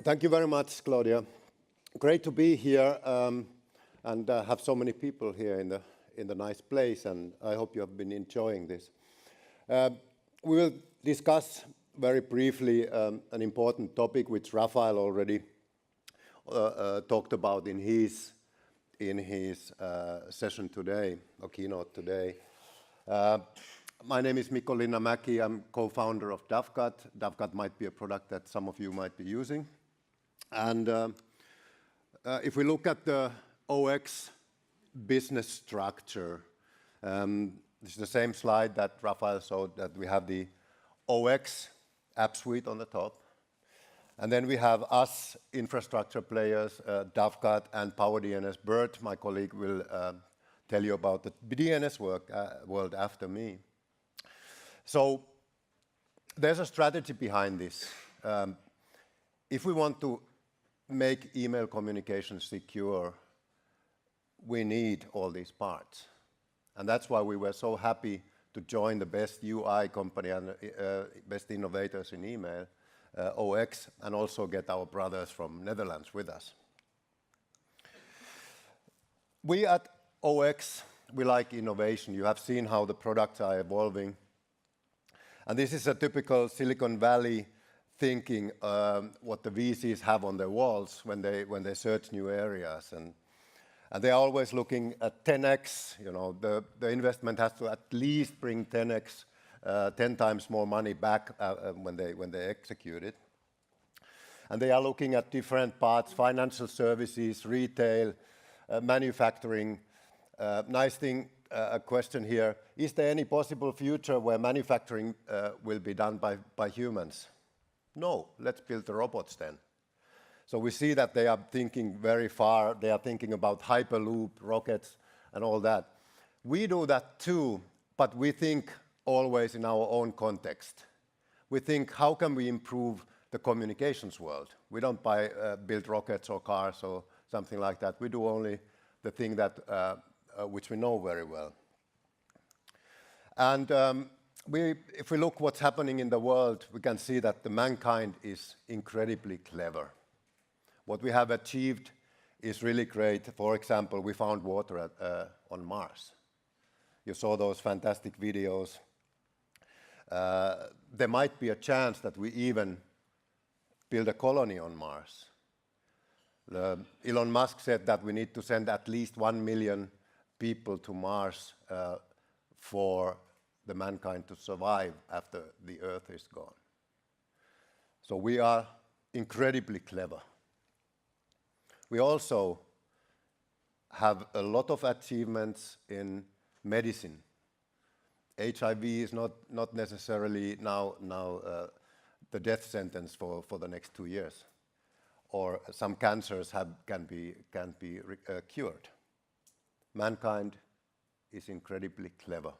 Thank you very much, Claudia. Great to be here and have so many people here in the nice place, and I hope you have been enjoying this. We will discuss very briefly an important topic which Raphael already talked about in his session today, or keynote today. My name is Mikko. I'm co-founder of DAFCAT. DAFCAT might be a product that some of you might be using. And if we look at the OX business structure, this is the same slide that Raphael showed, that we have the OX app suite on the top. And then we have us infrastructure players, DAFCAT and PowerDNS. Bert, my colleague, will tell you about the DNS world after me. So there's a strategy behind this. If we want to make email communication secure, we need all these parts. And that's why we were so happy to join the best UI company and best innovators in email, OX, and also get our brothers from Netherlands with us. We at OX, we like innovation. You have seen how the products are evolving. And this is a typical Silicon Valley thinking what the VCs have on their walls when they search new areas, and they're always looking at 10x. You know, the investment has to at least bring 10x, 10 times more money back when they execute it. And they are looking at different parts: financial services, retail, manufacturing. Nice thing, a question here: is there any possible future where manufacturing will be done by humans? No, let's build the robots then. So we see that they are thinking very far. They are thinking about Hyperloop, rockets, and all that. We do that too, but we think always in our own context. We think, how can we improve the communications world? We don't build rockets or cars or something like that. We do only the thing that which we know very well. And if we look what's happening in the world, we can see that the mankind is incredibly clever. What we have achieved is really great. For example, we found water on Mars. You saw those fantastic videos. There might be a chance that we even build a colony on Mars. Elon Musk said that we need to send at least 1 million people to Mars for the mankind to survive after the Earth is gone. So we are incredibly clever. We also have a lot of achievements in medicine. HIV is not necessarily now the death sentence for the next 2 years, or some cancers can be cured. Mankind is incredibly clever.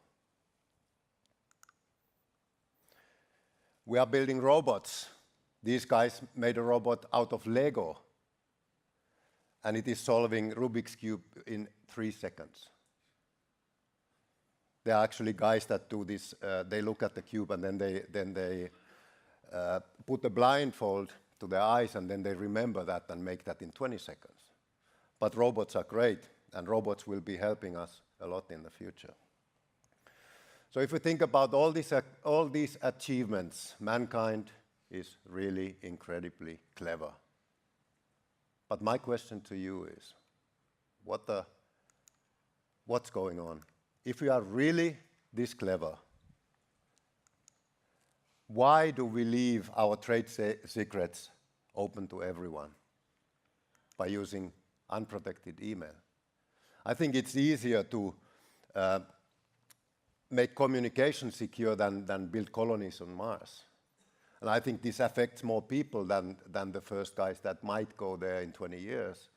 We are building robots. These guys made a robot out of Lego, and it is solving Rubik's Cube in 3 seconds. There are actually guys that do this. They look at the cube and then they put a blindfold to their eyes, and then they remember that and make that in 20 seconds. But robots are great, and robots will be helping us a lot in the future. So if we think about all these achievements, mankind is really incredibly clever. But my question to you is, what's going on? If we are really this clever, why do we leave our trade secrets open to everyone by using unprotected email? I think it's easier to make communication secure than build colonies on Mars. And I think this affects more people than the first guys that might go there in 20 years.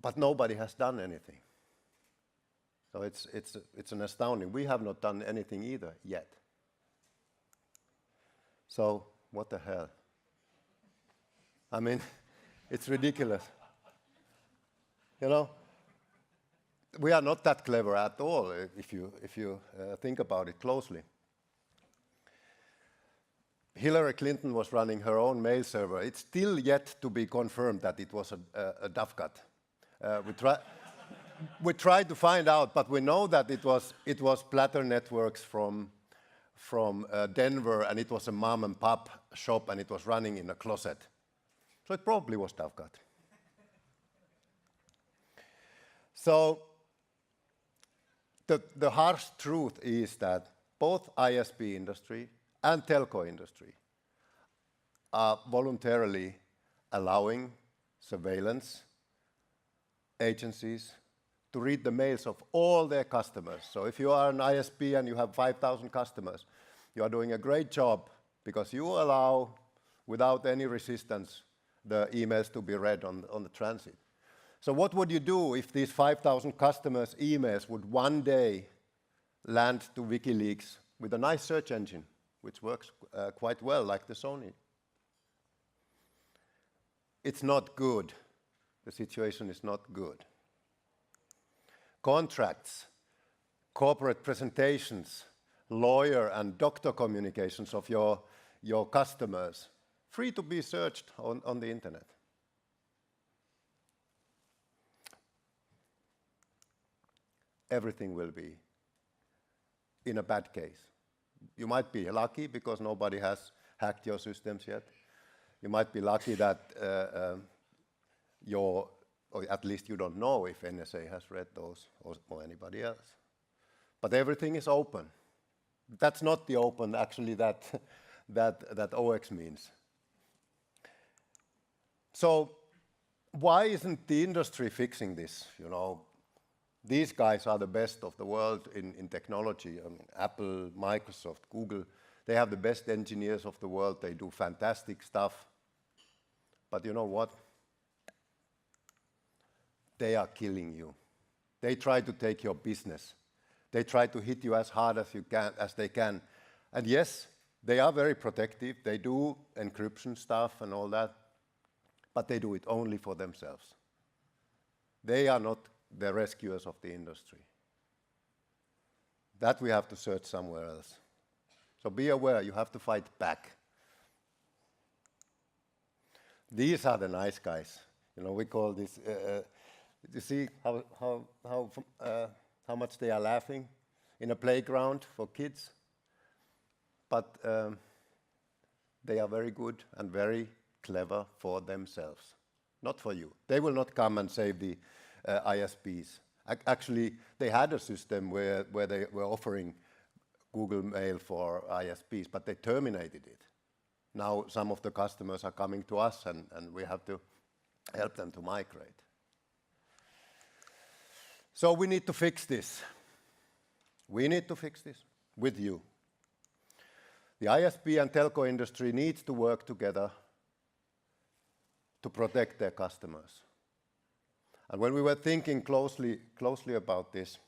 But nobody has done anything. So it's an astounding. We have not done anything either yet. So what the hell? I mean, it's ridiculous. You know, we are not that clever at all if you think about it closely. Hillary Clinton was running her own mail server. It's still yet to be confirmed that it was a Dovecot. We tried to find out, but we know that it was Platter Networks from Denver, and it was a mom and pop shop, and it was running in a closet. So it probably was Dovecot. So the harsh truth is that both ISP industry and telco industry are voluntarily allowing surveillance agencies to read the mails of all their customers. So if you are an ISP and you have 5,000 customers, you are doing a great job because you allow, without any resistance, the emails to be read on the transit. So what would you do if these 5,000 customers' emails would one day land to WikiLeaks with a nice search engine, which works quite well, like the Sony? It's not good. The situation is not good. Contracts, corporate presentations, lawyer and doctor communications of your customers, free to be searched on the internet. Everything will be in a bad case. You might be lucky because nobody has hacked your systems yet. You might be lucky that or at least you don't know if NSA has read those or anybody else. But everything is open. That's not the open actually that OX means. So why isn't the industry fixing this? You know, these guys are the best of the world in technology. I mean, Apple, Microsoft, Google, they have the best engineers of the world. They do fantastic stuff. But you know what? They are killing you. They try to take your business. They try to hit you as hard as they can. And yes, they are very protective. They do encryption stuff and all that. But they do it only for themselves. They are not the rescuers of the industry. That we have to search somewhere else. So be aware, you have to fight back. These are the nice guys. You know, we call this, you see how much they are laughing in a playground for kids? But they are very good and very clever for themselves, not for you. They will not come and save the ISPs. Actually, they had a system where they were offering Google Mail for ISPs, but they terminated it. Now some of the customers are coming to us and we have to help them to migrate. So we need to fix this. We need to fix this with you. The ISP and telco industry needs to work together to protect their customers. And when we were thinking closely about this,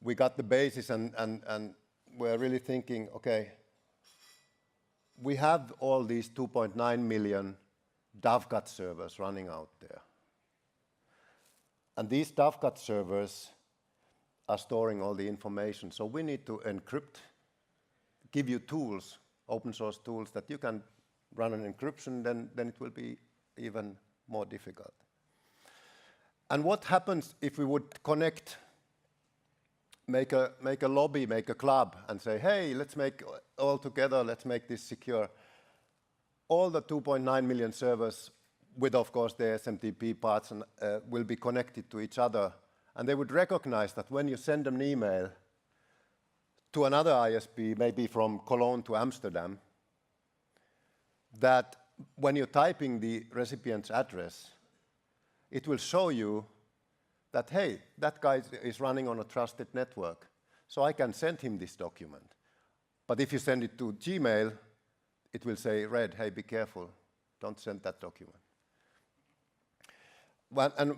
we got the basis and we're really thinking, okay, we have all these 2.9 million Dovecot servers running out there. And these Dovecot servers are storing all the information. So we need to encrypt, give you tools, open source tools that you can run an encryption, then it will be even more difficult. And what happens if we would connect, make a lobby, make a club, and say, hey, let's make all together, let's make this secure. All the 2.9 million servers, with of course the SMTP parts, will be connected to each other. And they would recognize that when you send an email to another ISP, maybe from Cologne to Amsterdam, that when you're typing the recipient's address, it will show you that, hey, that guy is running on a trusted network, so I can send him this document. But if you send it to Gmail, it will say, red, hey, be careful, don't send that document. And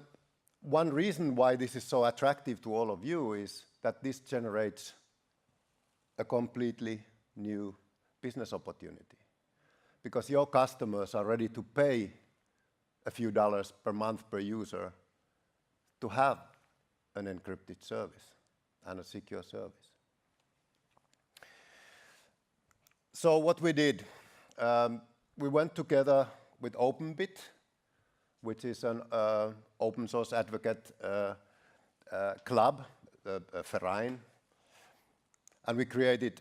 one reason why this is so attractive to all of you is that this generates a completely new business opportunity, because your customers are ready to pay a few dollars per month per user to have an encrypted service and a secure service. So what we did, we went together with OpenBit, which is an open source advocate club, a Verein, and we created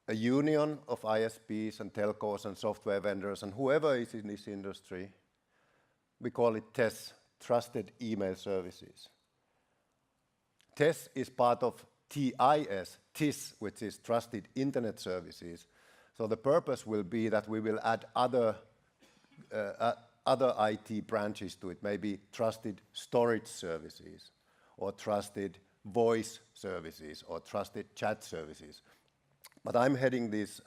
a union of ISPs and telcos and software vendors and whoever is in this industry. We call it TESS, Trusted Email Services. TESS is part of TIS, which is Trusted Internet Services. So the purpose will be that we will add other IT branches to it, maybe trusted storage services, or trusted voice services, or trusted chat services. But I'm heading this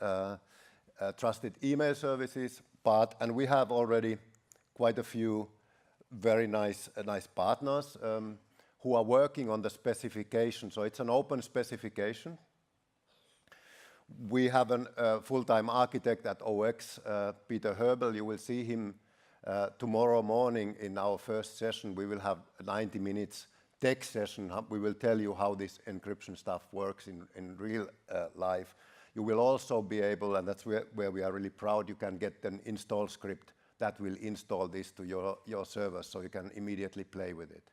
trusted email services part, and we have already quite a few very nice partners who are working on the specification. So it's an open specification. We have a full-time architect at OX, Peter Herbel. You will see him tomorrow morning in our first session. We will have a 90 minutes tech session. We will tell you how this encryption stuff works in real life. You will also be able, and that's where we are really proud, you can get an install script that will install this to your servers, so you can immediately play with it.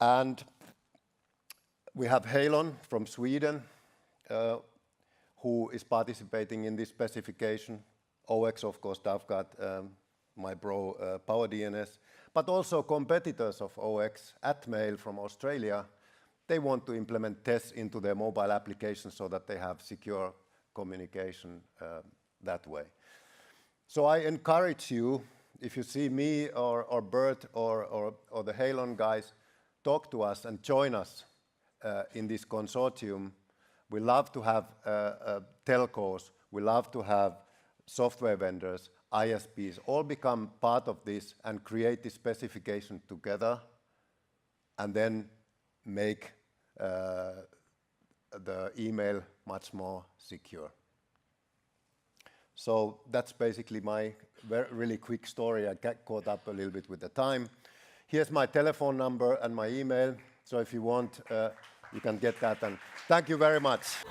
And we have Halon from Sweden, who is participating in this specification. OX, of course, DAVGAT, my bro, PowerDNS, but also competitors of OX, Atmail from Australia. They want to implement TESS into their mobile applications so that they have secure communication that way. So I encourage you, if you see me or Bert or the Halon guys, talk to us and join us in this consortium. We love to have telcos, we love to have software vendors, ISPs, all become part of this and create this specification together, and then make the email much more secure. So that's basically my really quick story. I got caught up a little bit with the time. Here's my telephone number and my email, so if you want, you can get that. And thank you very much.